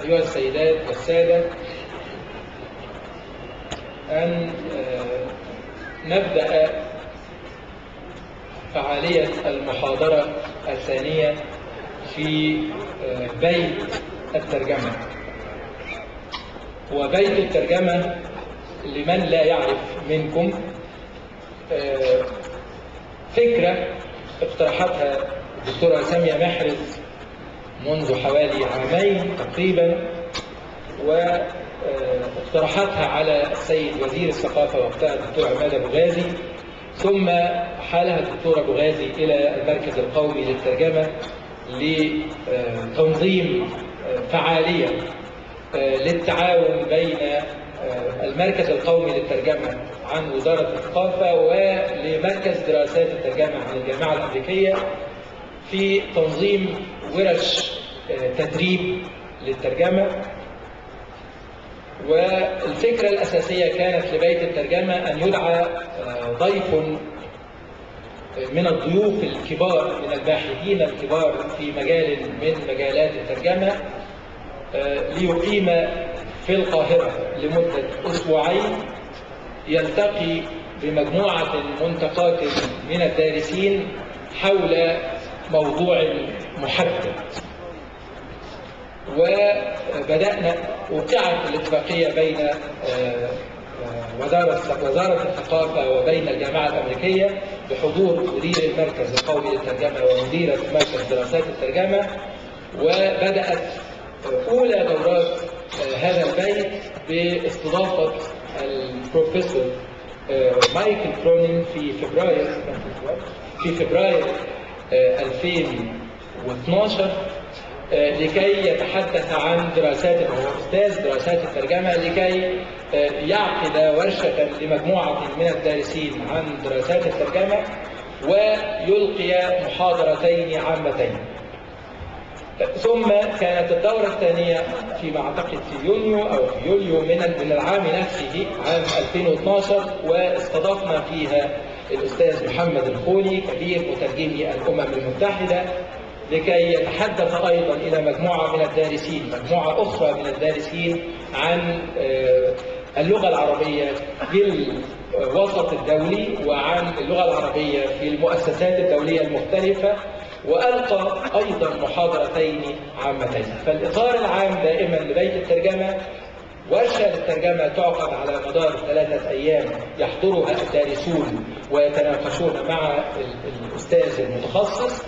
أيها السيدات والسادة، أن نبدأ فعالية المحاضرة الثانية في بيت الترجمة. وبيت الترجمة لمن لا يعرف منكم فكرة اقترحتها الدكتورة سامية محرز منذ حوالي عامين تقريبا، واقترحتها على السيد وزير الثقافة وقتها الدكتور عماد أبو غازي، ثم حالها الدكتور أبو غازي إلى المركز القومي للترجمة لتنظيم فعالية للتعاون بين المركز القومي للترجمة عن وزارة الثقافة ولمركز دراسات الترجمة عن الجامعة الأمريكية في تنظيم ورش تدريب للترجمة. والفكرة الأساسية كانت لبيت الترجمة أن يدعى ضيف من الضيوف الكبار، من الباحثين الكبار في مجال من مجالات الترجمة، ليقيم في القاهرة لمدة أسبوعين، يلتقي بمجموعة منتقاة من الدارسين حول موضوع محدد. وقعت الاتفاقية بين وزارة الثقافة وبين الجامعة الأمريكية بحضور مدير المركز القومي للترجمة ومديرة مركز دراسات الترجمة، وبدأت أولى دورات هذا البيت باستضافة البروفيسور مايكل كرونين في فبراير 2012 لكي يتحدث عن دراسات أستاذ دراسات الترجمة، لكي يعقد ورشة لمجموعة من الدارسين عن دراسات الترجمة ويلقي محاضرتين عامتين. ثم كانت الدورة الثانية فيما أعتقد في يوليو من العام نفسه عام 2012، واستضفنا فيها الأستاذ محمد الخولي كبير مترجمي الأمم المتحدة لكي يتحدث أيضا إلى مجموعة مجموعة أخرى من الدارسين عن اللغة العربية في الوسط الدولي وعن اللغة العربية في المؤسسات الدولية المختلفة، وألقى أيضا محاضرتين عامتين. فالإطار العام دائما لبيت الترجمة ورشة للترجمة تعقد على مدار 3 أيام يحضرها الدارسون ويتناقشون مع الأستاذ المتخصص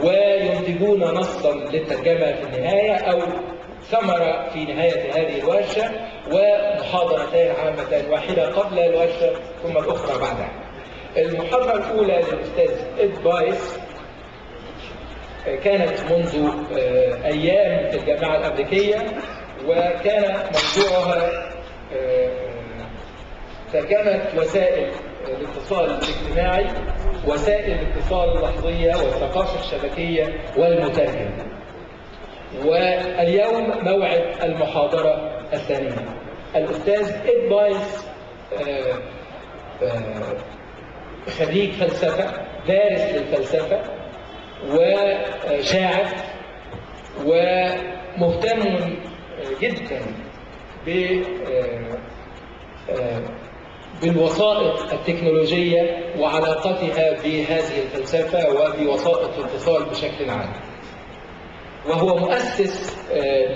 وينتجون نصا للترجمة في النهاية أو ثمرة في نهاية هذه الورشة، ومحاضرتين عامتين، واحدة قبل الورشة ثم الأخرى بعدها. المحاضرة الأولى للأستاذ بايس كانت منذ أيام في الجامعة الأمريكية، وكان موضوعها ترجمة وسائل الاتصال الاجتماعي، وسائل الاتصال اللحظية والثقافة الشبكية والمترجم. واليوم موعد المحاضرة الثانية. الأستاذ بايس خريج فلسفة، دارس للفلسفة وشاعر، ومهتم جدا بالوسائط التكنولوجية وعلاقتها بهذه الفلسفة وبوسائط الاتصال بشكل عام. وهو مؤسس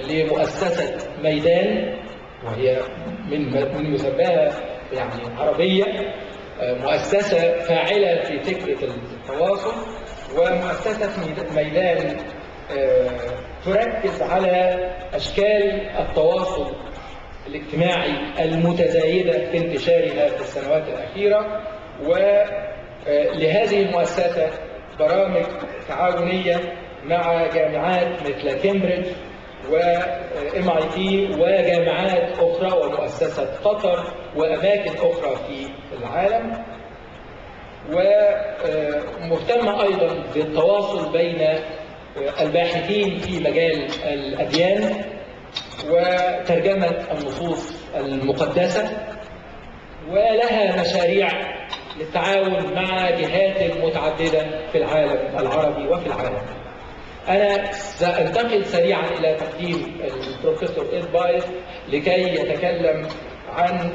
لمؤسسة ميدان، وهي من مسماها يعني عربية، مؤسسة فاعلة في فكرة التواصل. ومؤسسة ميدان تركز على أشكال التواصل الاجتماعي المتزايدة في انتشارها في السنوات الأخيرة، ولهذه المؤسسة برامج تعاونية مع جامعات مثل كامبريدج وMIT وجامعات أخرى ومؤسسة قطر وأماكن أخرى في العالم. ومهتمة أيضا بالتواصل بين الباحثين في مجال الأديان وترجمة النصوص المقدسة، ولها مشاريع للتعاون مع جهات متعددة في العالم العربي وفي العالم. أنا سأنتقل سريعا إلى تقديم البروفيسور بايس لكي يتكلم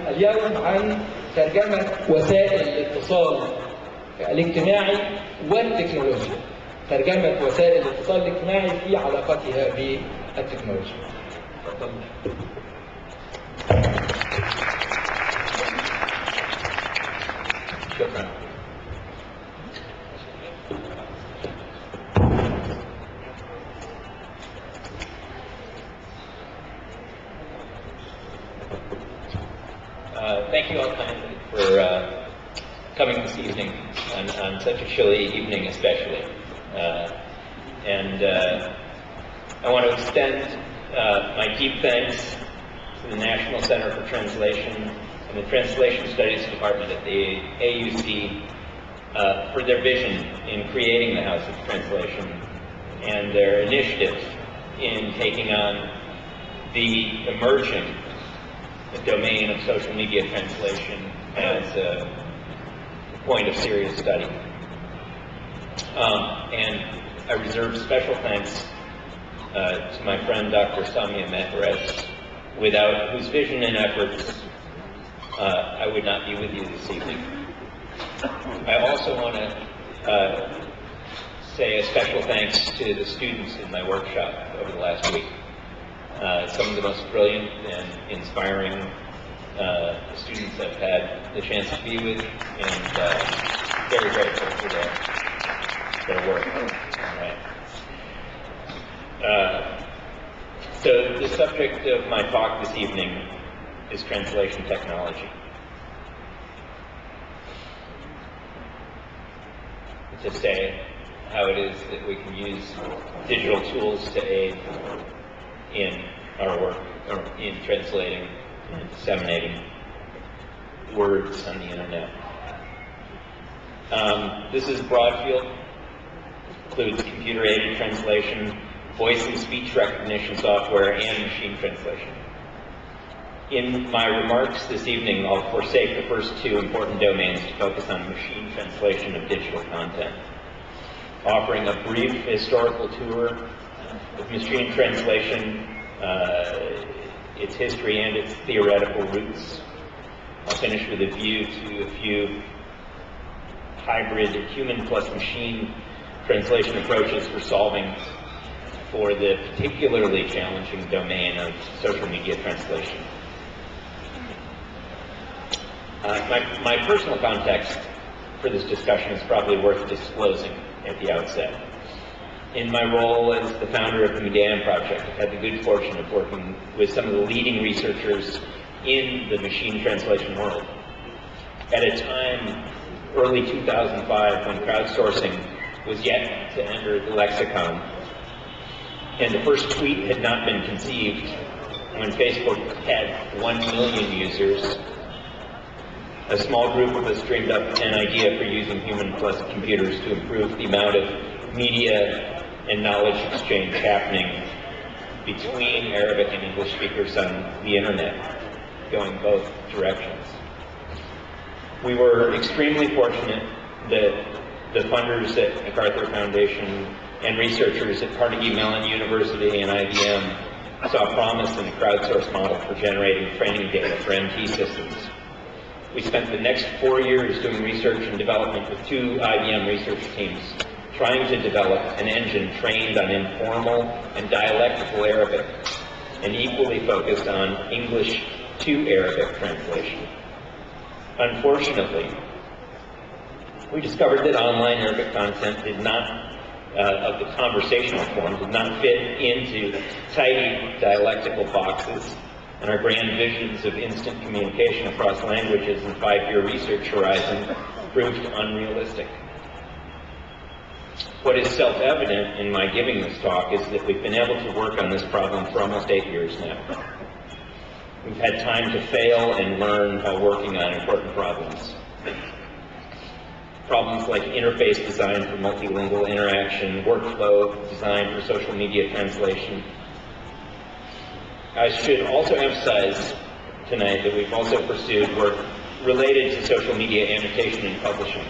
اليوم عن ترجمة وسائل الاتصال الاجتماعي والتكنولوجيا. ترجمة وسائل الاتصال الاجتماعي في علاقتها بالتكنولوجيا. شكرا. Thank you all kindly for coming this evening on such a chilly evening especially. I want to extend my deep thanks to the National Center for Translation and the Translation Studies Department at the AUC for their vision in creating the House of Translation and their initiative in taking on the emerging domain of social media translation as a point of serious study. And I reserve special thanks to my friend Dr. Samia Mehrez, without whose vision and efforts I would not be with you this evening. I also want to say a special thanks to the students in my workshop over the last week. Some of the most brilliant and inspiring students I've had the chance to be with, and very grateful for their work. All right. So the subject of my talk this evening is translation technology. To say how it is that we can use digital tools to aid in our work, or in translating and disseminating words on the internet. This is a broad field. Includes computer-aided translation, voice and speech recognition software, and machine translation. In my remarks this evening, I'll forsake the first two important domains to focus on machine translation of digital content, offering a brief historical tour of machine translation, its history and its theoretical roots. I'll finish with a view to a few hybrid human plus machine translation approaches for solving for the particularly challenging domain of social media translation. My personal context for this discussion is probably worth disclosing at the outset. In my role as the founder of the Medallion Project, I've had the good fortune of working with some of the leading researchers in the machine translation world. At a time, early 2005, when crowdsourcing was yet to enter the lexicon, and the first tweet had not been conceived, when Facebook had 1 million users, a small group of us dreamed up an idea for using human plus computers to improve the amount of media and knowledge exchange happening between Arabic and English speakers on the internet, going both directions. We were extremely fortunate that the funders at MacArthur Foundation and researchers at Carnegie Mellon University and IBM saw promise in the crowdsourced model for generating training data for MT systems. We spent the next 4 years doing research and development with 2 IBM research teams, trying to develop an engine trained on informal and dialectical Arabic, and equally focused on English to Arabic translation. Unfortunately, we discovered that online Arabic content did not, of the conversational form, did not fit into tidy dialectical boxes, and our grand visions of instant communication across languages and 5-year research horizon proved unrealistic. What is self-evident in my giving this talk is that we've been able to work on this problem for almost 8 years now. We've had time to fail and learn while working on important problems. Problems like interface design for multilingual interaction, workflow design for social media translation. I should also emphasize tonight that we've also pursued work related to social media annotation and publishing.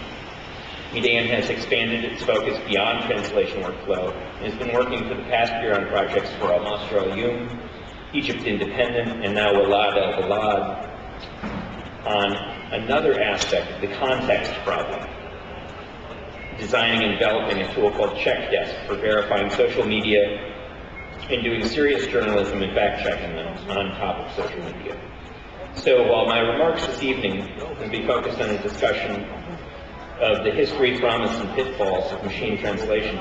Medan has expanded its focus beyond translation workflow and has been working for the past year on projects for Al-Masr al-Yum, Egypt Independent, and now Walad al-Balad on another aspect of the context problem, designing and developing a tool called Check Desk for verifying social media and doing serious journalism and fact-checking them on top of social media. So while my remarks this evening will be focused on a discussion of the history, promise, and pitfalls of machine translation,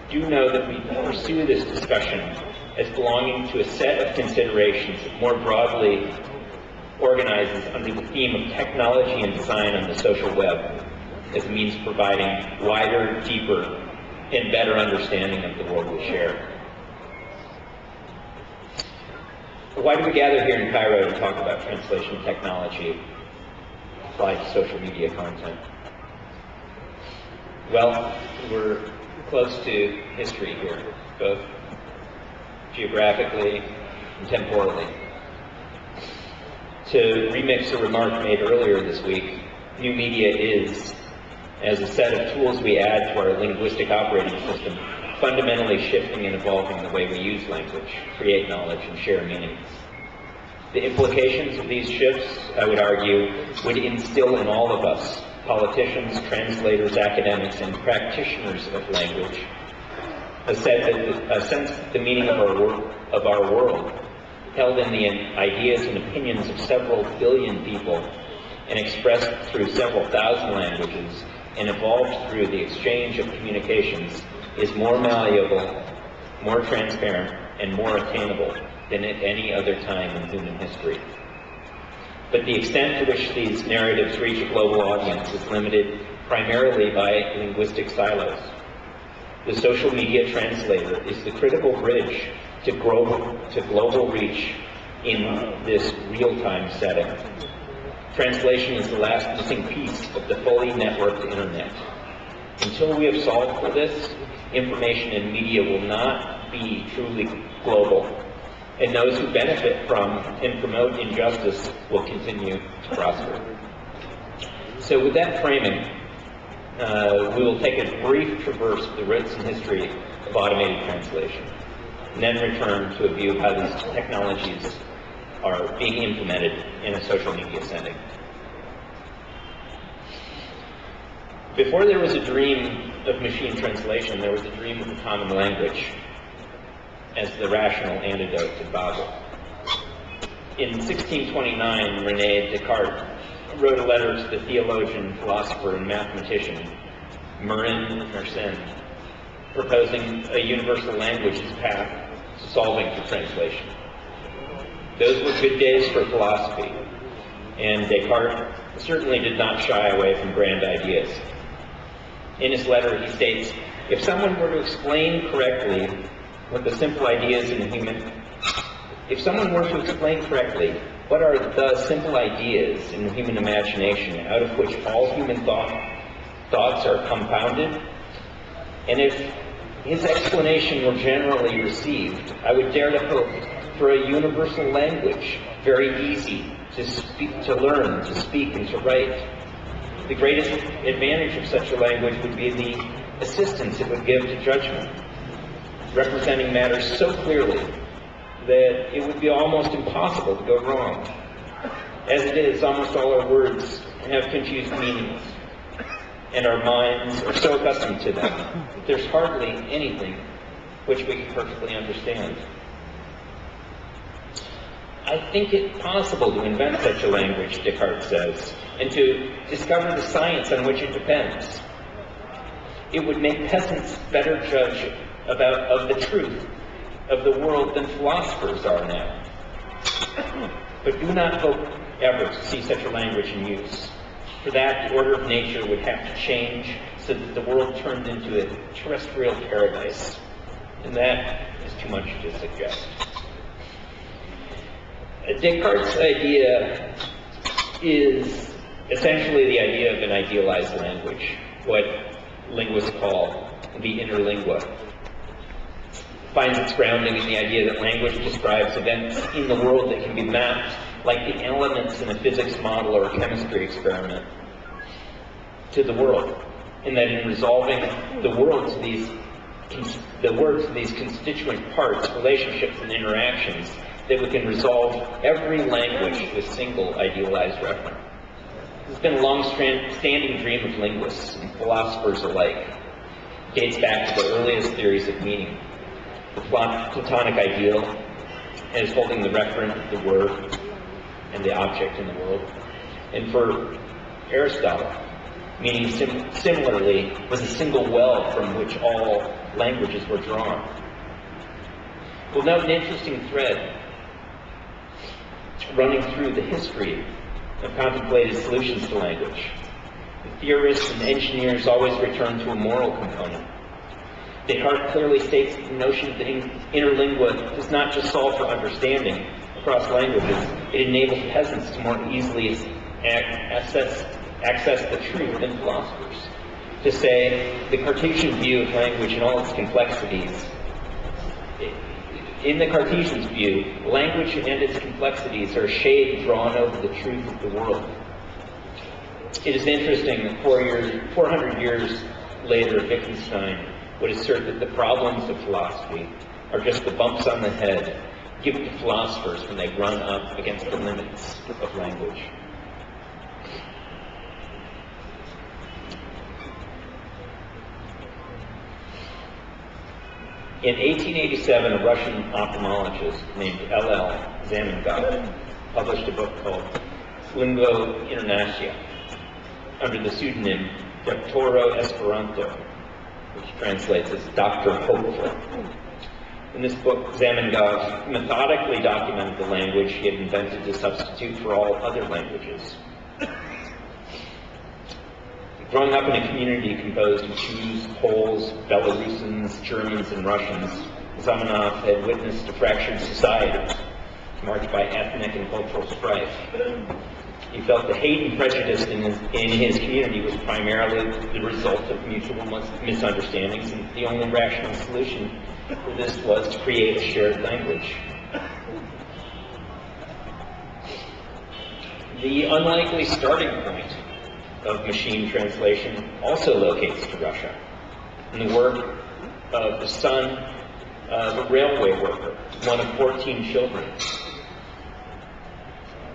do know that we pursue this discussion as belonging to a set of considerations that more broadly organizes under the theme of technology and design on the social web as a means of providing wider, deeper, and better understanding of the world we share. Why do we gather here in Cairo to talk about translation technology applied to social media content? Well, we're close to history here, both geographically and temporally. To remix a remark made earlier this week, new media is, as a set of tools we add to our linguistic operating system, fundamentally shifting and evolving the way we use language, create knowledge, and share meanings. The implications of these shifts, I would argue, would instill in all of us, politicians, translators, academics, and practitioners of language, a sense that the meaning of our world, held in the ideas and opinions of several billion people and expressed through several thousand languages and evolved through the exchange of communications, is more malleable, more transparent, and more attainable than at any other time in human history. But the extent to which these narratives reach a global audience is limited primarily by linguistic silos. The social media translator is the critical bridge to global reach in this real-time setting. Translation is the last missing piece of the fully networked internet. Until we have solved for this, information and media will not be truly global, and those who benefit from and promote injustice will continue to prosper. So with that framing, we will take a brief traverse of the roots and history of automated translation, and then return to a view of how these technologies are being implemented in a social media setting. Before there was a dream of machine translation, there was a dream of the common language as the rational antidote to Babel. In 1629, René Descartes wrote a letter to the theologian, philosopher, and mathematician Marin Mersenne, proposing a universal language as path to solving for translation. Those were good days for philosophy, and Descartes certainly did not shy away from grand ideas. In his letter, he states, if someone were to explain correctly what the simple ideas in the human, if someone were to explain correctly what are the simple ideas in the human imagination out of which all human thoughts are compounded, and if his explanation were generally received, I would dare to hope for a universal language, very easy to speak, to learn, to speak, and to write. The greatest advantage of such a language would be the assistance it would give to judgment, representing matters so clearly that it would be almost impossible to go wrong. As it is, almost all our words have confused meanings, and our minds are so accustomed to them that there's hardly anything which we can perfectly understand. I think it possible to invent such a language, Descartes says, and to discover the science on which it depends. It would make peasants better judge of the truth of the world than philosophers are now. But do not hope ever to see such a language in use. For that, the order of nature would have to change so that the world turned into a terrestrial paradise. And that is too much to suggest. Descartes' idea is essentially the idea of an idealized language, what linguists call the interlingua. It finds its grounding in the idea that language describes events in the world that can be mapped like the elements in a physics model or a chemistry experiment to the world. and that in resolving the world to these constituent parts, relationships, and interactions, that we can resolve every language to a single idealized referent. It's been a long-standing dream of linguists and philosophers alike. It dates back to the earliest theories of meaning. The Platonic ideal as holding the referent, the word, and the object in the world. And for Aristotle, meaning similarly was a single well from which all languages were drawn. We'll note an interesting thread running through the history of contemplated solutions to language. The theorists and engineers always return to a moral component. Descartes clearly states that the notion of the interlingua does not just solve for understanding across languages, it enables peasants to more easily access the truth than philosophers. To say, the Cartesian view of language in all its complexities, in the Cartesian's view, language and its complexities are a shade drawn over the truth of the world. It is interesting that 400 years later, Wittgenstein would assert that the problems of philosophy are just the bumps on the head given to philosophers when they run up against the limits of language. In 1887, a Russian ophthalmologist named L.L. Zamengov published a book called Lingua Internacia under the pseudonym Doctoro Esperanto, which translates as Dr. Hopeful. In this book, Zamengov methodically documented the language he had invented to substitute for all other languages. Growing up in a community composed of Jews, Poles, Belarusians, Germans, and Russians, Zamenhof had witnessed a fractured society marked by ethnic and cultural strife. He felt the hate and prejudice in his community was primarily the result of mutual misunderstandings, and the only rational solution for this was to create a shared language. The unlikely starting point of machine translation also locates to Russia, in the work of the son of a railway worker, one of 14 children.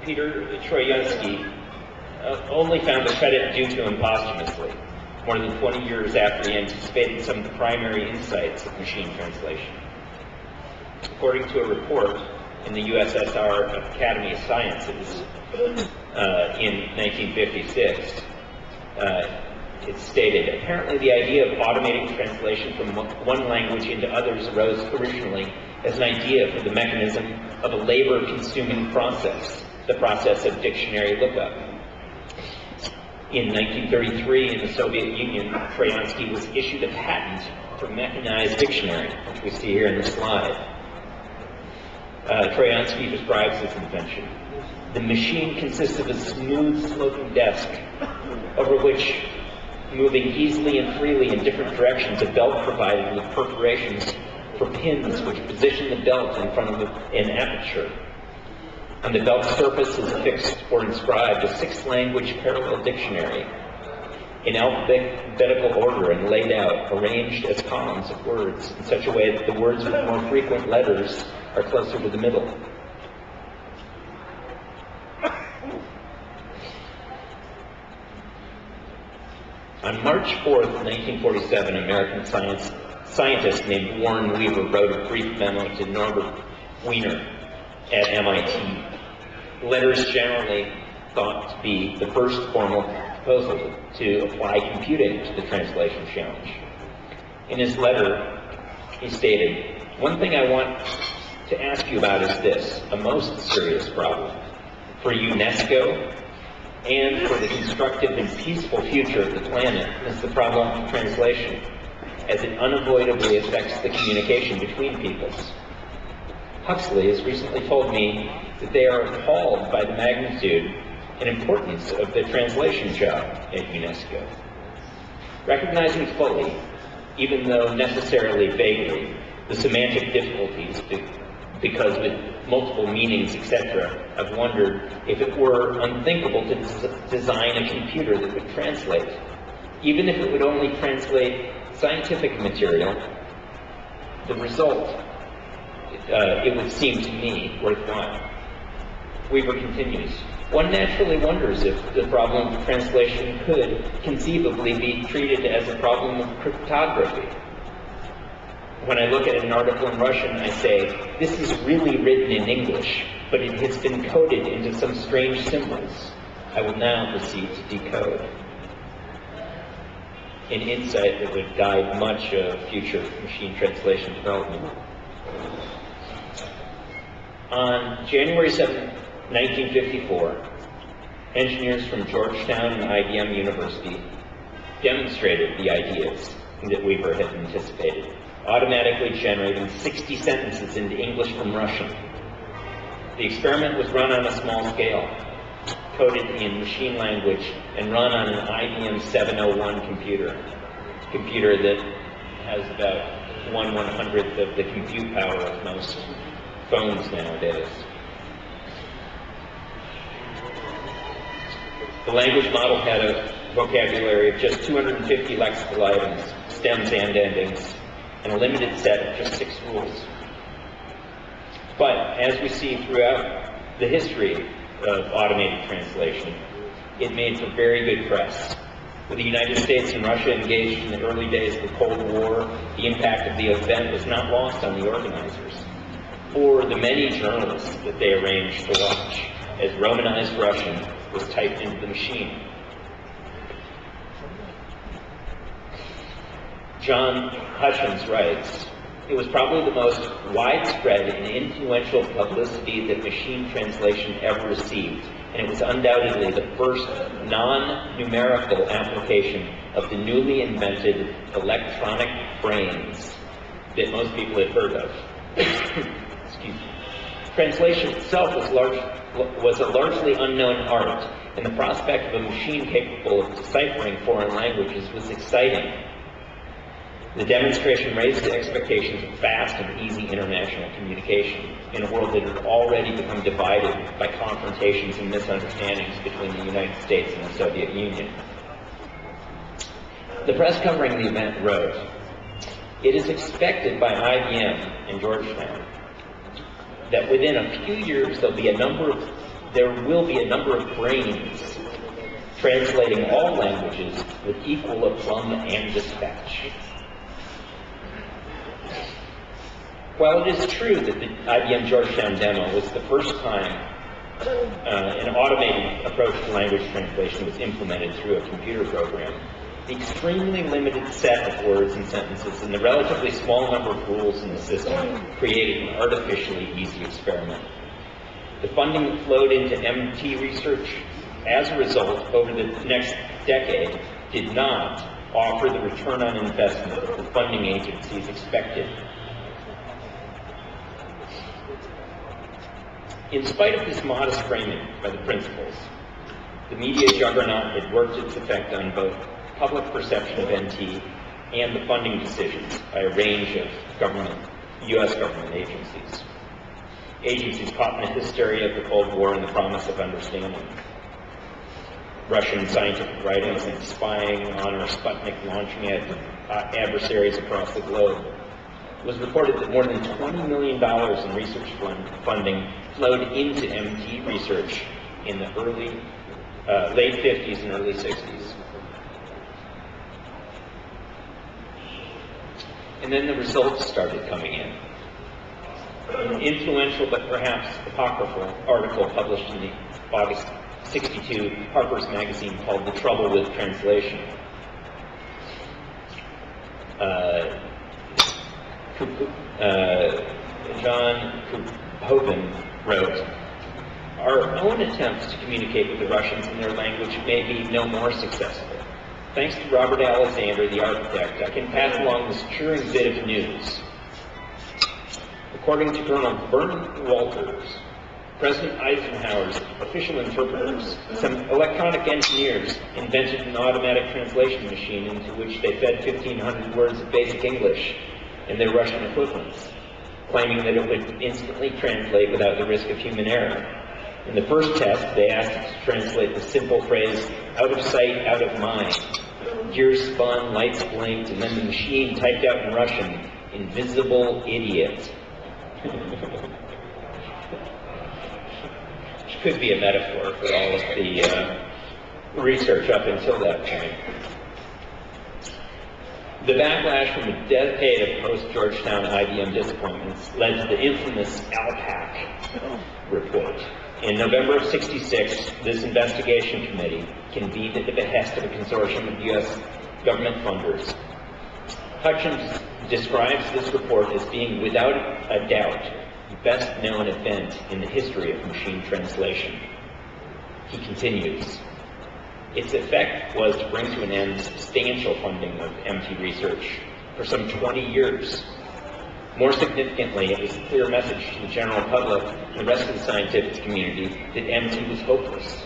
Peter Troyansky only found the credit due to him posthumously, more than 20 years after he anticipated some of the primary insights of machine translation. According to a report in the USSR Academy of Sciences in 1956, it stated, apparently the idea of automating translation from one language into others arose originally as an idea for the mechanism of a labor-consuming process, the process of dictionary lookup. In 1933, in the Soviet Union, Troyansky was issued a patent for mechanized dictionary, which we see here in the slide. Troyansky describes his invention. The machine consists of a smooth sloping desk over which, moving easily and freely in different directions, a belt provided with perforations for pins which position the belt in front of an aperture. On the belt surface is affixed or inscribed a 6-language parallel dictionary in alphabetical order and laid out, arranged as columns of words in such a way that the words with more frequent letters are closer to the middle. On March 4th, 1947, an American scientist named Warren Weaver wrote a brief memo to Norbert Wiener at MIT. Letters generally thought to be the first formal proposal to apply computing to the translation challenge. In his letter, he stated, "One thing I want to ask you about is this, a most serious problem for UNESCO and for the constructive and peaceful future of the planet is the problem of translation, as it unavoidably affects the communication between peoples. Huxley has recently told me that they are appalled by the magnitude and importance of the translation job at UNESCO. Recognizing fully, even though necessarily vaguely, the semantic difficulties because with multiple meanings, etc., I've wondered if it were unthinkable to design a computer that would translate Even if it would only translate scientific material, the result, it would seem to me, worthwhile. Weaver continues, one naturally wonders if the problem of translation could conceivably be treated as a problem of cryptography. When I look at an article in Russian, I say, this is really written in English, but it has been coded into some strange symbols. I will now proceed to decode. An insight that would guide much of future machine translation development. On January 7, 1954, engineers from Georgetown and IBM University demonstrated the ideas that Weaver had anticipated, automatically generating 60 sentences into English from Russian. The experiment was run on a small scale, coded in machine language, and run on an IBM 701 computer that has about 1/100th of the compute power of most phones nowadays. The language model had a vocabulary of just 250 lexical items, stems and endings, and a limited set of just 6 rules. But as we see throughout the history of automated translation, it made for very good press. With the United States and Russia engaged in the early days of the Cold War, the impact of the event was not lost on the organizers, or the many journalists that they arranged to watch, as Romanized Russian was typed into the machine. John Hutchins writes, it was probably the most widespread and influential publicity that machine translation ever received, and it was undoubtedly the first non-numerical application of the newly invented electronic brains that most people had heard of. Excuse me. Translation itself was a largely unknown art, and the prospect of a machine capable of deciphering foreign languages was exciting. The demonstration raised the expectations of fast and easy international communication in a world that had already become divided by confrontations and misunderstandings between the United States and the Soviet Union. The press covering the event wrote, it is expected by IBM and Georgetown that within a few years there will be a number of brains translating all languages with equal aplomb and dispatch. While it is true that the IBM Georgetown demo was the first time an automated approach to language translation was implemented through a computer program, the extremely limited set of words and sentences and the relatively small number of rules in the system created an artificially easy experiment. The funding that flowed into MT research as a result over the next decade did not offer the return on investment that the funding agencies expected. In spite of this modest framing by the principals, the media juggernaut had worked its effect on both public perception of NT and the funding decisions by a range of U.S. government agencies. Agencies caught in the hysteria of the Cold War and the promise of understanding. Russian scientific writings and spying on our Sputnik launching adversaries across the globe. It was reported that more than $20 million in research funding flowed into MT research in the late 50s and early 60s. And then the results started coming in. An influential but perhaps apocryphal article published in the August 62 Harper's Magazine called The Trouble with Translation. John Hoven wrote, our own attempts to communicate with the Russians in their language may be no more successful. Thanks to Robert Alexander, the architect, I can pass along this cheering bit of news. According to Colonel Vernon Walters, President Eisenhower's official interpreters, some electronic engineers invented an automatic translation machine into which they fed 1,500 words of basic English and their Russian equivalents, claiming that it would instantly translate without the risk of human error. In the first test, they asked it to translate the simple phrase, out of sight, out of mind. gears spun, lights blinked, and then the machine typed out in Russian, "Invisible idiot." Which could be a metaphor for all of the research up until that point. The backlash from a decade of post-Georgetown IBM disappointments led to the infamous ALPAC report. In November of '66, this investigation committee, convened at the behest of a consortium of U.S. government funders, Hutchins describes this report as being, without a doubt, the best-known event in the history of machine translation. He continues, its effect was to bring to an end substantial funding of MT research for some 20 years. More significantly, it was a clear message to the general public and the rest of the scientific community that MT was hopeless.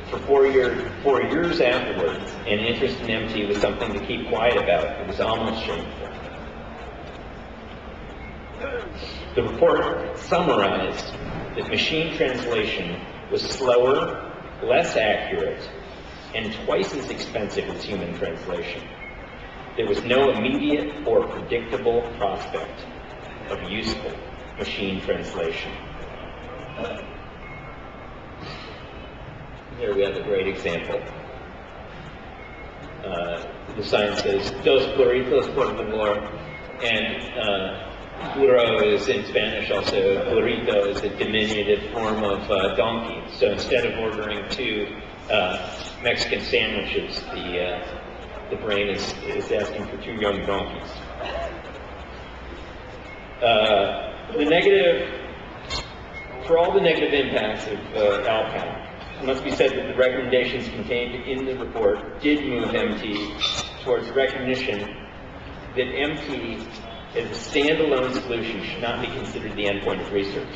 For four years afterwards, an interest in MT was something to keep quiet about. It was almost shameful. The report summarized that machine translation was slower, less accurate, and twice as expensive as human translation. There was no immediate or predictable prospect of useful machine translation. Here we have a great example. The sign says, "Dos burritos por favor," and burro is in Spanish also. Burrito is a diminutive form of donkey. So instead of ordering two Mexican sandwiches, the brain is asking for two young donkeys. For all the negative impacts of ALPAC, it must be said that the recommendations contained in the report did move MT towards recognition that MT as a standalone solution should not be considered the endpoint of research.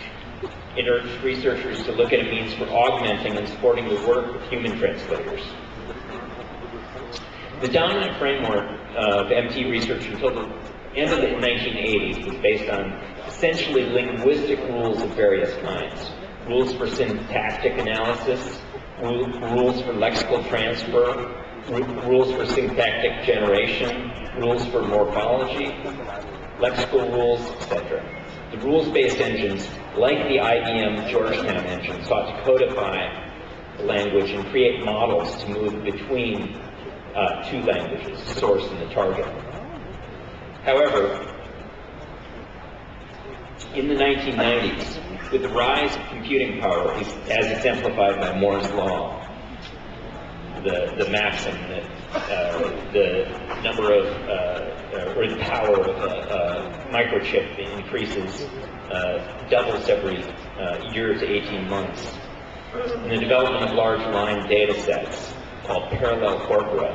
It urged researchers to look at a means for augmenting and supporting the work of human translators. The dominant framework of MT research until the end of the 1980s was based on essentially linguistic rules of various kinds. Rules for syntactic analysis, rules for lexical transfer, rules for syntactic generation, rules for morphology, lexical rules, etc. The rules-based engines, like the IBM Georgetown engine, sought to codify the language and create models to move between two languages, the source and the target. However, in the 1990s, with the rise of computing power, as exemplified by Moore's law, the maxim that the number of, or the power of a microchip increases, doubles every year to 18 months, and the development of large line data sets called parallel corpora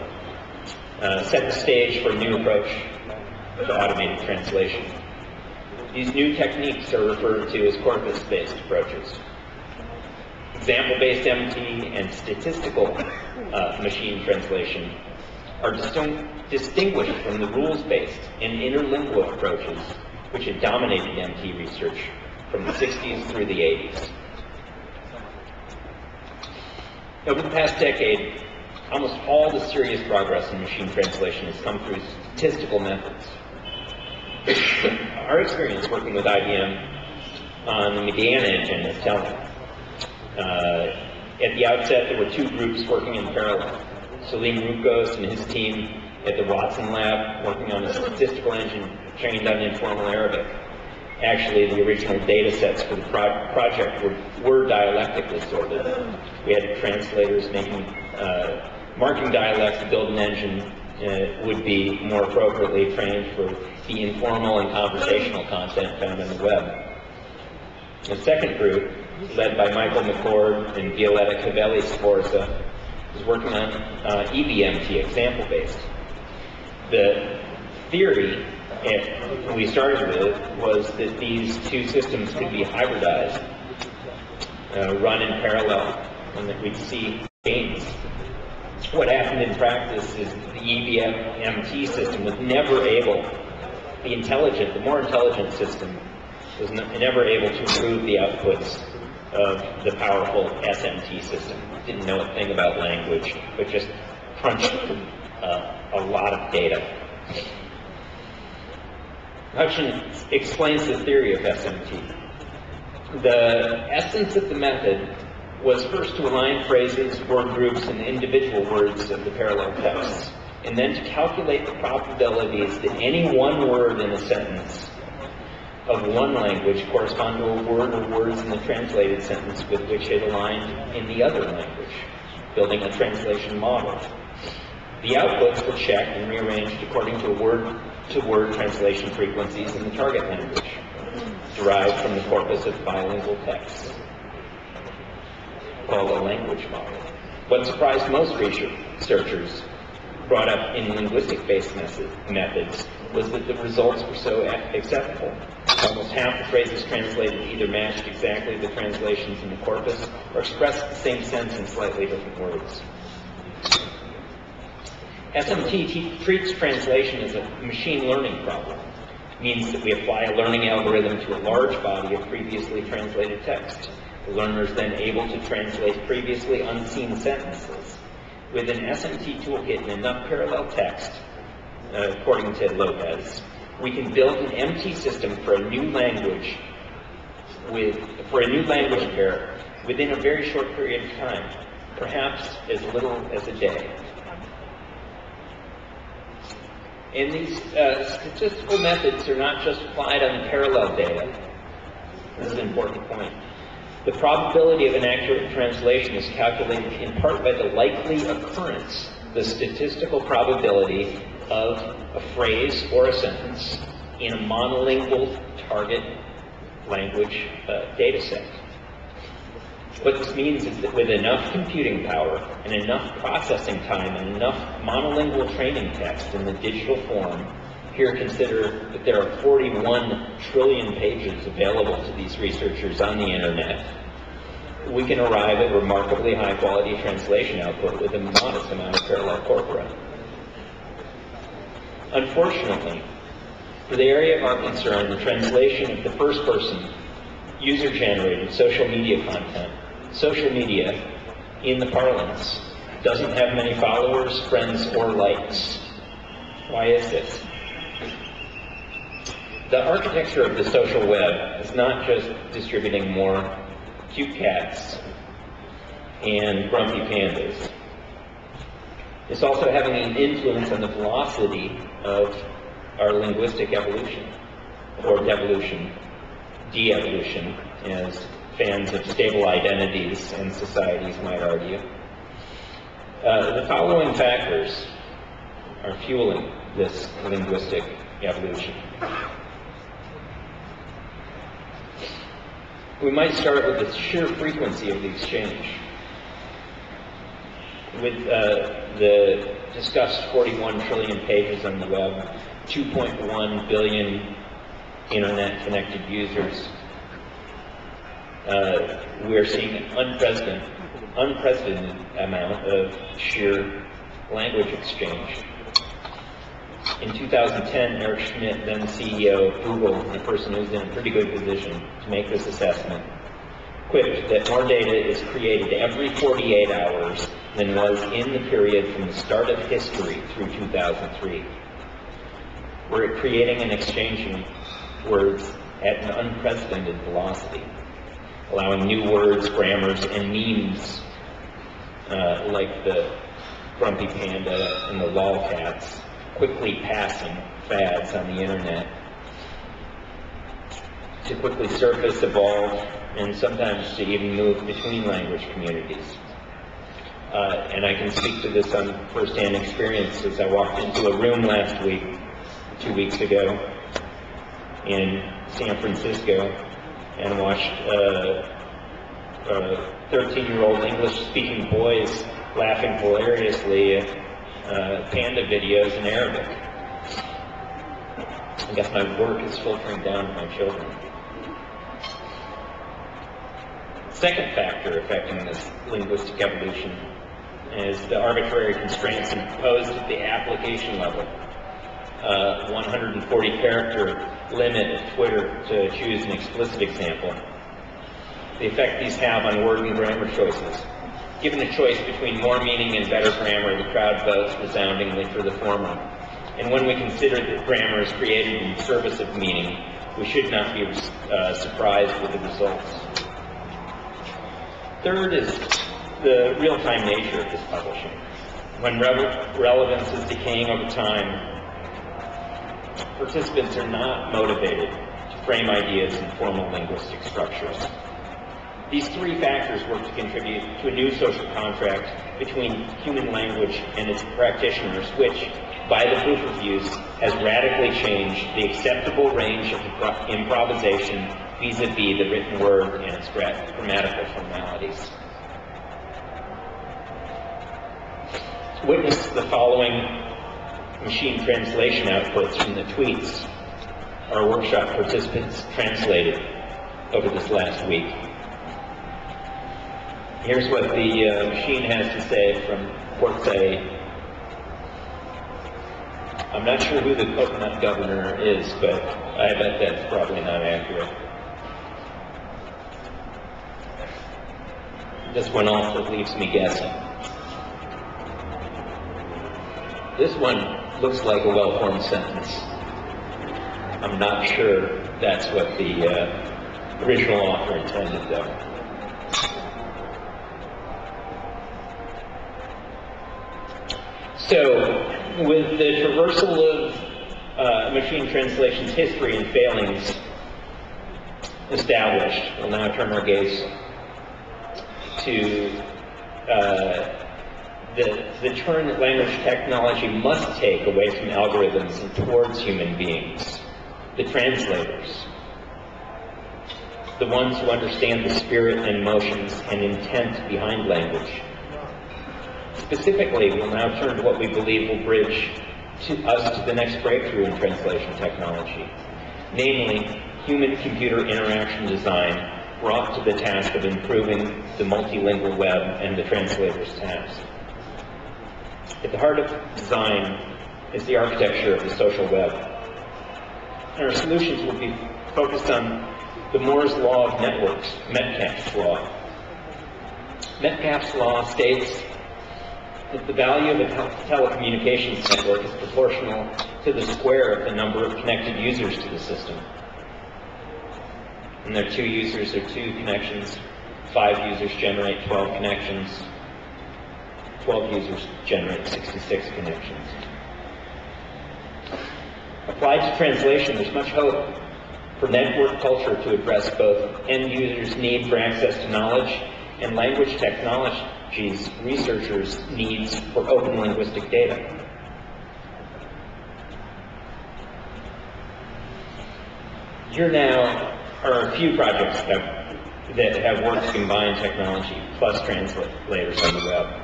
set the stage for a new approach to automated translation. These new techniques are referred to as corpus-based approaches. Example-based MT and statistical machine translation are distinguished from the rules-based and interlingual approaches which had dominated MT research from the 60s through the 80s. Over the past decade, almost all the serious progress in machine translation has come through statistical methods. Our experience working with IBM on the Mediana engine is telling. At the outset, there were two groups working in parallel. Salim Rukos and his team at the Watson Lab working on a statistical engine trained on informal Arabic. Actually, the original data sets for the project were dialectically sorted. We had translators marking dialects to build an engine would be more appropriately trained for the informal and conversational content found on the web. The second group, led by Michael McCord and Violetta Cavelli-Sforza, was working on EBMT, example-based. The theory we started with was that these two systems could be hybridized, run in parallel, and that we'd see gains. What happened in practice is the EBMT system was never able, the more intelligent system was never able to improve the outputs of the powerful SMT system. Didn't know a thing about language, but just crunch a lot of data. Hutchins explains the theory of SMT. The essence of the method was first to align phrases, word groups, and individual words of the parallel texts, and then to calculate the probabilities that any one word in a sentence of one language correspond to a word or words in the translated sentence with which it aligned in the other language, building a translation model. The outputs were checked and rearranged according to word-to-word translation frequencies in the target language, derived from the corpus of bilingual texts, called a language model. What surprised most researchers brought up in linguistic-based methods was that the results were so acceptable. Almost half the phrases translated either matched exactly the translations in the corpus or expressed the same sense in slightly different words. SMT treats translation as a machine learning problem. It means that we apply a learning algorithm to a large body of previously translated text. The learner is then able to translate previously unseen sentences. With an SMT toolkit and enough parallel text, according to Lopez, we can build an MT system for a new language pair within a very short period of time, perhaps as little as a day. And these statistical methods are not just applied on parallel data. This is an important point. The probability of an accurate translation is calculated in part by the likely occurrence, the statistical probability of a phrase or a sentence in a monolingual target language data set. What this means is that with enough computing power and enough processing time and enough monolingual training text in the digital form, here consider that there are 41 trillion pages available to these researchers on the internet, we can arrive at remarkably high quality translation output with a modest amount of parallel corpora. Unfortunately, for the area of our concern, the translation of the first person, user-generated social media content, social media, in the parlance, doesn't have many followers, friends, or likes. Why is this? The architecture of the social web is not just distributing more cute cats and grumpy pandas. It's also having an influence on the velocity of our linguistic evolution, or devolution, de-evolution, as fans of stable identities and societies might argue. The following factors are fueling this linguistic evolution. We might start with the sheer frequency of the exchange. With the discussed 41 trillion pages on the web, 2.1 billion internet-connected users, we're seeing an unprecedented amount of sheer language exchange. In 2010, Eric Schmidt, then CEO of Google, and a person who's in a pretty good position to make this assessment, quipped that more data is created every 48 hours than was in the period from the start of history through 2003. We're creating and exchanging words at an unprecedented velocity, allowing new words, grammars, and memes like the grumpy panda and the lolcats, quickly passing fads on the internet, to quickly surface, evolve, and sometimes to even move between language communities. And I can speak to this on first-hand experience as I walked into a room last week, 2 weeks ago, in San Francisco, and watched 13-year-old English-speaking boys laughing hilariously at panda videos in Arabic. I guess my work is filtering down to my children. Second factor affecting this linguistic evolution is the arbitrary constraints imposed at the application level. 140-character limit of Twitter, to choose an explicit example. The effect these have on word and grammar choices. Given a choice between more meaning and better grammar, the crowd votes resoundingly for the former. And when we consider that grammar is created in service of meaning, we should not be surprised with the results. Third is the real-time nature of this publishing. When relevance is decaying over time, participants are not motivated to frame ideas in formal linguistic structures. These three factors work to contribute to a new social contract between human language and its practitioners, which, by the proof of use, has radically changed the acceptable range of improvisation vis-a-vis the written word and its grammatical formalities. Witness the following machine translation outputs from the tweets our workshop participants translated over this last week. Here's what the machine has to say from Port Said. I'm not sure who the coconut governor is, but I bet that's probably not accurate. This one also leaves me guessing. This one looks like a well-formed sentence. I'm not sure that's what the original author intended, though. So, with the traversal of machine translation's history and failings established, we'll now turn our gaze to the turn that language technology must take away from algorithms and towards human beings, the translators, the ones who understand the spirit and emotions and intent behind language. Specifically, we'll now turn to what we believe will bridge us to the next breakthrough in translation technology, namely human-computer interaction design brought to the task of improving the multilingual web and the translator's task. At the heart of design is the architecture of the social web. And our solutions will be focused on the Moore's law of networks, Metcalfe's law. Metcalfe's law states that the value of a telecommunications network is proportional to the square of the number of connected users to the system. And there are 2 users or 2 connections. 5 users generate 12 connections. 12 users generate 66 connections. Applied to translation, there's much hope for network culture to address both end users' need for access to knowledge and language technologies researchers' needs for open linguistic data. Here now are a few projects that have worked to combine technology plus translators on the web.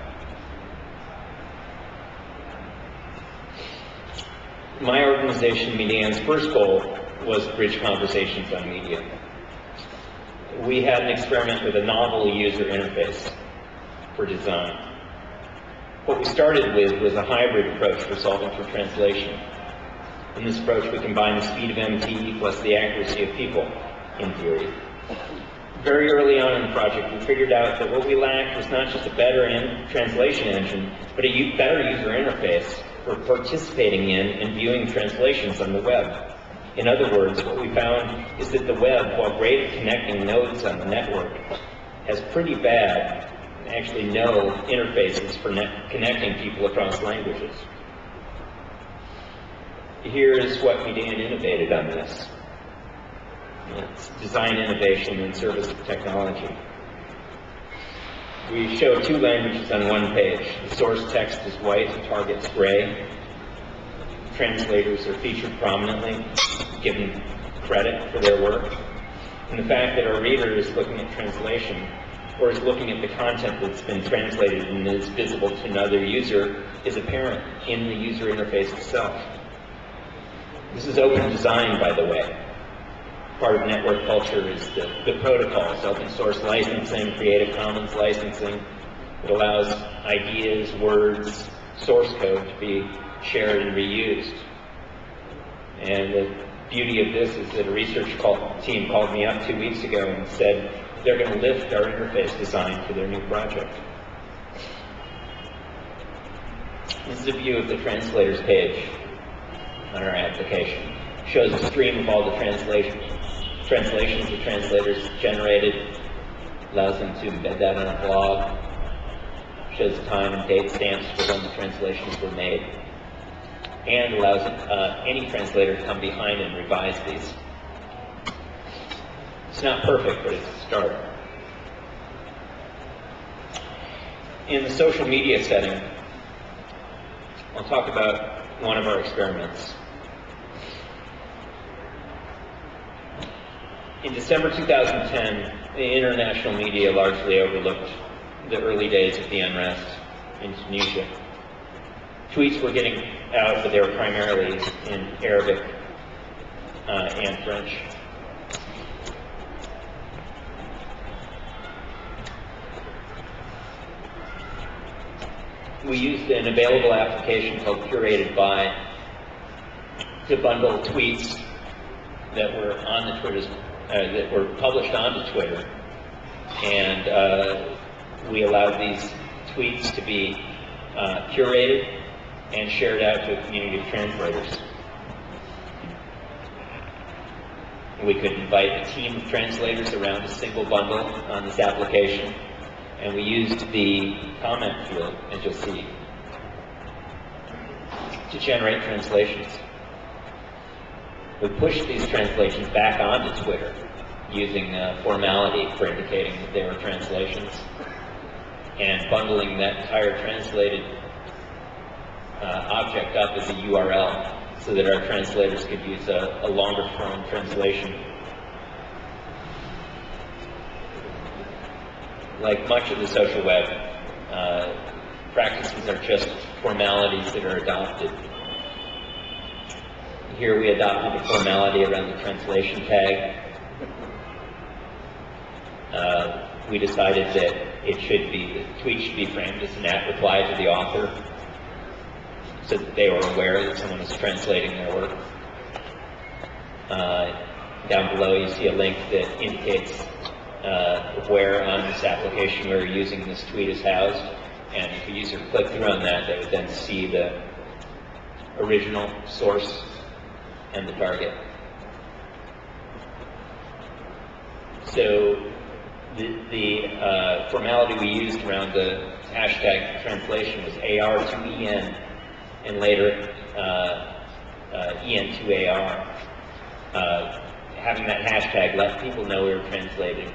My organization, Median's first goal was to bridge conversations on media. We had an experiment with a novel user interface for design. What we started with was a hybrid approach for solving for translation. In this approach, we combined the speed of MT plus the accuracy of people, in theory. Very early on in the project, we figured out that what we lacked was not just a better translation engine, but a better user interface for participating in and viewing translations on the web. In other words, what we found is that the web, while great at connecting nodes on the network, has pretty bad, actually no, interfaces for connecting people across languages. Here is what Median innovated on this. It's design innovation in service of technology. We show 2 languages on one page. The source text is white, the target's gray. Translators are featured prominently, given credit for their work. And the fact that our reader is looking at translation, or is looking at the content that's been translated and is visible to another user, is apparent in the user interface itself. This is open design, by the way. Part of network culture is the protocols, open source licensing, Creative Commons licensing. It allows ideas, words, source code to be shared and reused. And the beauty of this is that a research team called me up 2 weeks ago and said they're going to lift our interface design for their new project. This is a view of the translator's page on our application. It shows a stream of all the translations the translators generated, allows them to embed that on a blog, shows time and date stamps for when the translations were made, and allows any translator to come behind and revise these. It's not perfect, but it's a start. In the social media setting, I'll talk about one of our experiments. In December 2010, the international media largely overlooked the early days of the unrest in Tunisia. Tweets were getting out, but they were primarily in Arabic and French. We used an available application called Curated By to bundle tweets that were on the Twitter's that were published onto Twitter, and we allowed these tweets to be curated and shared out to a community of translators. We could invite a team of translators around a single bundle on this application, and we used the comment field, as you'll see, to generate translations. We pushed these translations back onto Twitter using formality for indicating that they were translations, and bundling that entire translated object up as a URL so that our translators could use a longer form translation. Like much of the social web, practices are just formalities that are adopted. Here we adopted a formality around the translation tag. We decided that the tweet should be framed as an @reply to the author, so that they were aware that someone was translating their work. Down below you see a link that indicates where on this application we're using this tweet is housed, and if a user clicked through on that, they would then see the original source and the target. So the formality we used around the hashtag translation was AR2EN, and later EN2AR. Having that hashtag let people know we were translating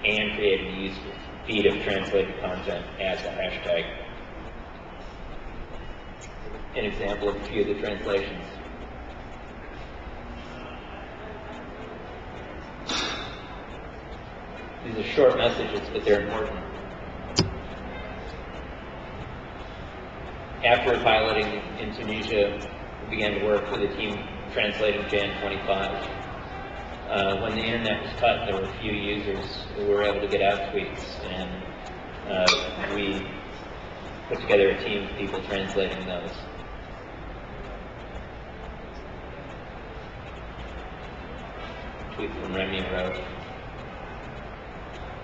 and creating a useful feed of translated content as a hashtag. An example of a few of the translations. These are short messages, but they're important. After piloting in Tunisia, we began to work with a team translating Jan 25. When the internet was cut, there were a few users who were able to get out tweets, and we put together a team of people translating those. Tweet from Remy wrote,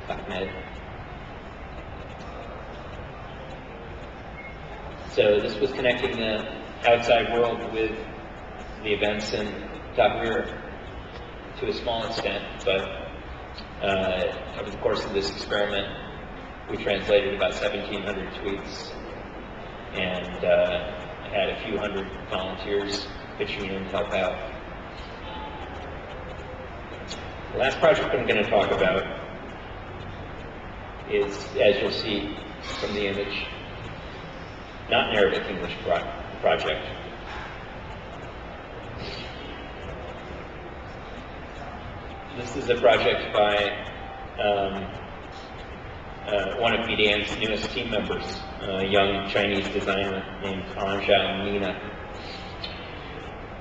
Ahmed. So this was connecting the outside world with the events in Tahrir to a small extent, but over the course of this experiment, we translated about 1,700 tweets and had a few hundred volunteers pitching in to help out. The last project I'm going to talk about is, as you'll see from the image, not an Arabic English project. This is a project by one of BDN's newest team members, a young Chinese designer named Anja Nina.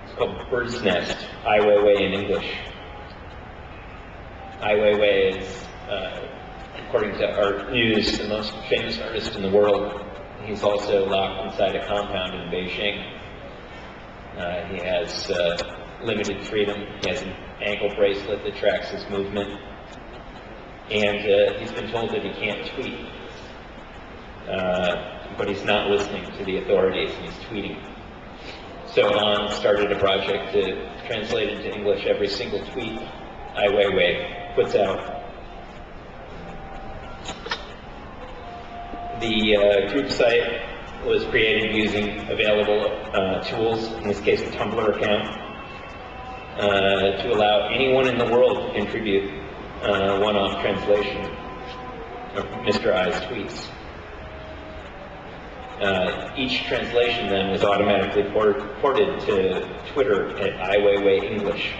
It's called Bird's Nest, Ai Weiwei in English. Ai Weiwei is, according to Art News, the most famous artist in the world. He's also locked inside a compound in Beijing. He has limited freedom. He has an ankle bracelet that tracks his movement. And he's been told that he can't tweet. but he's not listening to the authorities, and he's tweeting. So An started a project to translate into English every single tweet Ai Weiwei puts out. The group site was created using available tools, in this case a Tumblr account, to allow anyone in the world to contribute one-off translation of Mr. Ai's tweets. Each translation then was automatically ported to Twitter at Ai Weiwei English.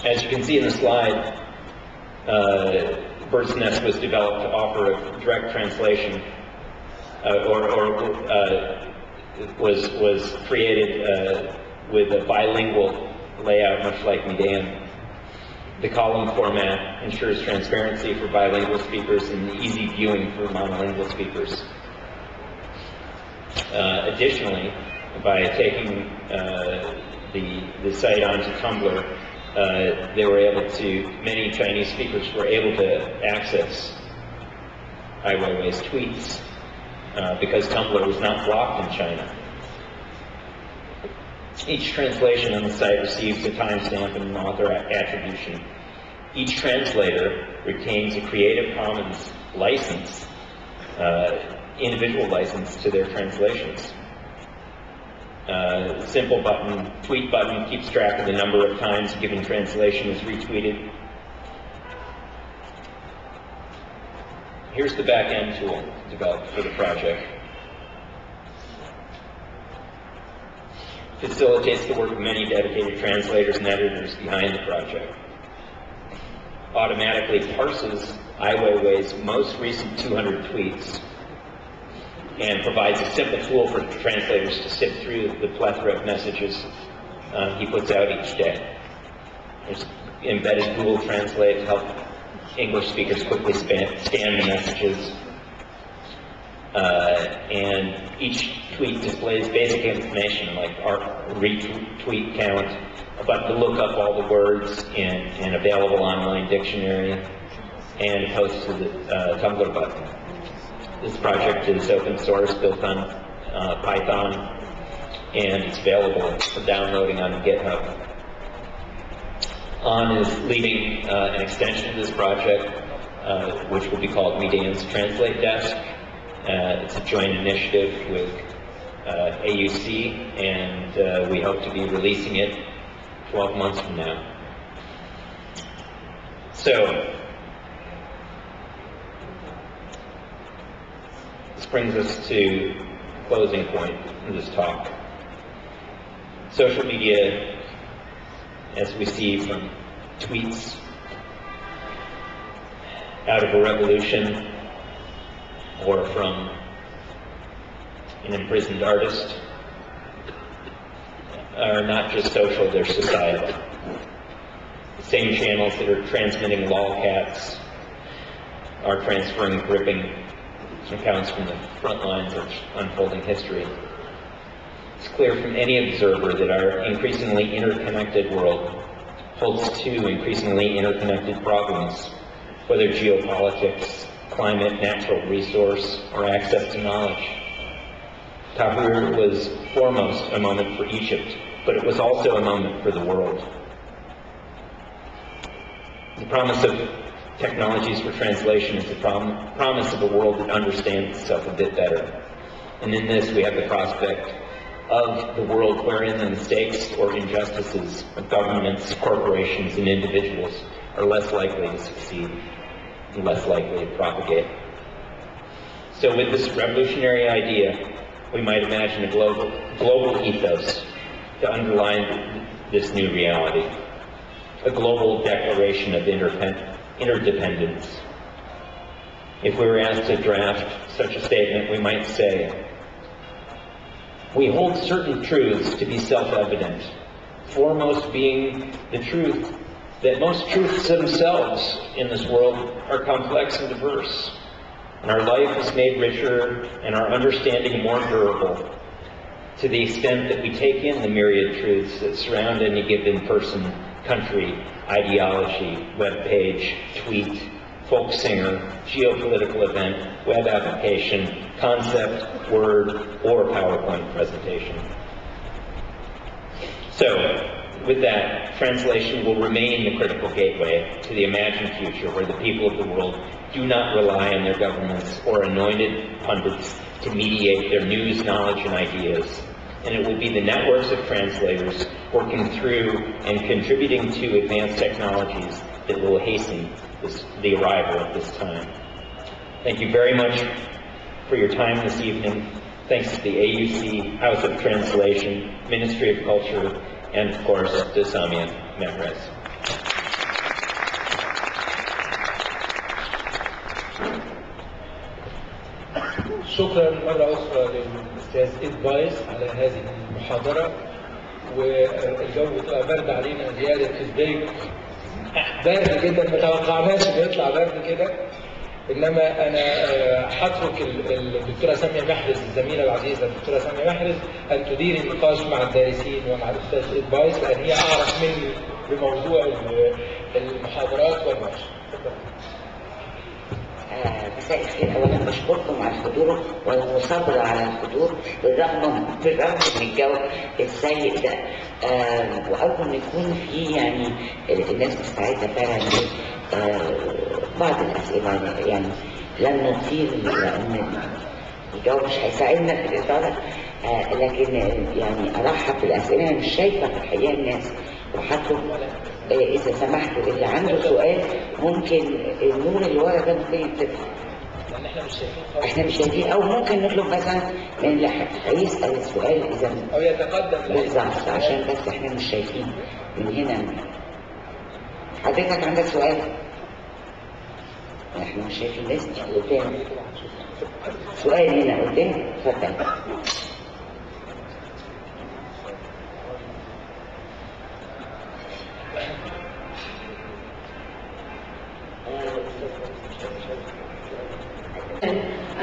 As you can see in the slide, Bird's Nest was developed to offer a direct translation, was created with a bilingual layout, much like Median. The column format ensures transparency for bilingual speakers and easy viewing for monolingual speakers. Additionally, by taking the site onto Tumblr, many Chinese speakers were able to access Ai Weiwei's tweets because Tumblr was not blocked in China. Each translation on the site receives a timestamp and an author attribution. Each translator retains a Creative Commons license, individual license to their translations. The simple button, tweet button, keeps track of the number of times a given translation is retweeted. Here's the back-end tool developed for the project. Facilitates the work of many dedicated translators and editors behind the project. Automatically parses Ai Weiwei's most recent 200 tweets and provides a simple tool for translators to sift through the plethora of messages he puts out each day. There's embedded Google Translate to help English speakers quickly scan the messages. And each tweet displays basic information like our retweet count, a button to look up all the words in an available online dictionary, and a post to the Tumblr button. This project is open source, built on Python, and it's available for downloading on GitHub. An is leading an extension of this project, which will be called Median's Translate Desk. It's a joint initiative with AUC, and we hope to be releasing it 12 months from now. So, this brings us to the closing point of this talk. Social media, as we see from tweets out of a revolution, or from an imprisoned artist, are not just social, they're societal. The same channels that are transmitting lolcats are transferring gripping accounts from the front lines of unfolding history. It's clear from any observer that our increasingly interconnected world holds two increasingly interconnected problems, whether geopolitics, climate, natural resource, or access to knowledge. Tahrir was foremost a moment for Egypt, but it was also a moment for the world. The promise of technologies for translation is the promise of a world that understands itself a bit better. And in this, we have the prospect of the world wherein the mistakes or injustices of governments, corporations, and individuals are less likely to succeed and less likely to propagate. So with this revolutionary idea, we might imagine a global ethos to underline this new reality, a global declaration of interdependence. If we were asked to draft such a statement, we might say, we hold certain truths to be self-evident, foremost being the truth that most truths themselves in this world are complex and diverse, and our life is made richer and our understanding more durable to the extent that we take in the myriad truths that surround any given person, country, ideology, web page, tweet, folk singer, geopolitical event, web application, concept, word, or PowerPoint presentation. So, with that, translation will remain the critical gateway to the imagined future where the people of the world do not rely on their governments or anointed pundits to mediate their news, knowledge, and ideas. And it will be the networks of translators working through and contributing to advanced technologies that will hasten the arrival of this time. Thank you very much for your time this evening. Thanks to the AUC, House of Translation, Ministry of Culture, and of course, to Samia Mehrez. شكرا مرة أخرى للأستاذ بايس على هذه المحاضرة، والجو طلع برد علينا زيادة في البيت، برد جدا ما توقعناش إنه يطلع برد كده. إنما أنا هترك الدكتورة سامية محرز، الزميلة العزيزة الدكتورة سامية محرز، أن تدير النقاش مع الدارسين ومع الأستاذ بايس، لأن هي أعرف مني بموضوع المحاضرات والنقاش. مساء الخير. اولا بشكركم على الحضور والمصابره على الحضور بالرغم من الجو السيء ده، وارجو ان يكون في يعني الناس مستعده فعلا بعض الاسئله، يعني لن نطيل لان الجو مش هيساعدنا في الاطاله، لكن يعني ارحب بالاسئله. انا مش شايفه في الحقيقه الناس، وهطلب إذا سمحتوا اللي عنده سؤال ممكن النور اللي ورا ده ممكن يتفتح. احنا مش شايفين، او ممكن نطلب مثلا من اللي هيسأل السؤال اذا او يتقدم بالظبط، عشان بس احنا مش شايفين من هنا. حضرتك عندك سؤال؟ احنا مش شايفين الناس قدام. سؤال هنا قدام، اتفضل.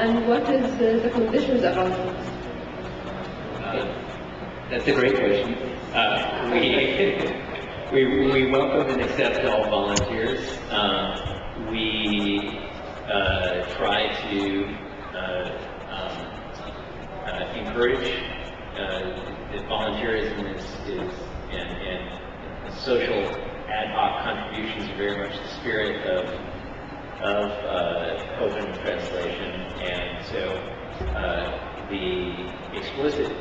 And what is the conditions around it? That's a great question. We welcome and accept all volunteers. We try to encourage that volunteerism and social ad hoc contributions are very much the spirit of open translation, and so the explicit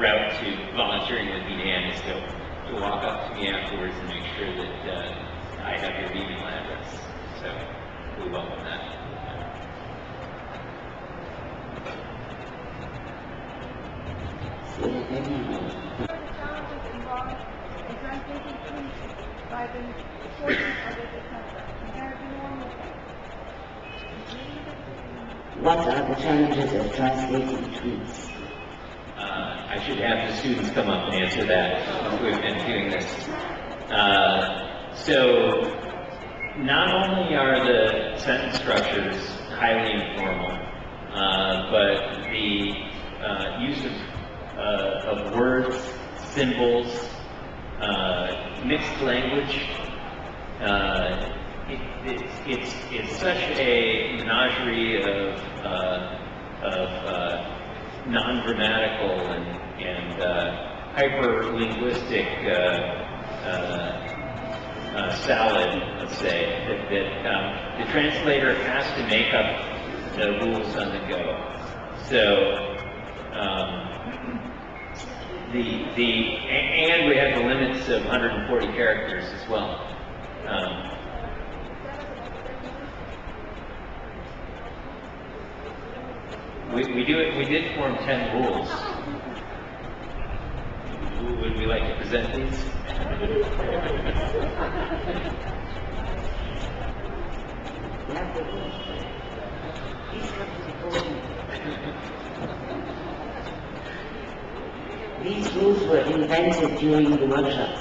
route to volunteering with BDN is to walk up to me afterwards and make sure that I have your email address. So we welcome that. What are the challenges of translating tweets? I should have the students come up and answer that. We've been doing this. So, not only are the sentence structures highly informal, but the use of words, symbols, mixed language, it's such a menagerie of non-grammatical and hyper-linguistic salad, let's say, that the translator has to make up the rules on the go. So and we have the limits of 140 characters as well. We did form 10 rules. Would we like to present these? These rules were invented during the workshop.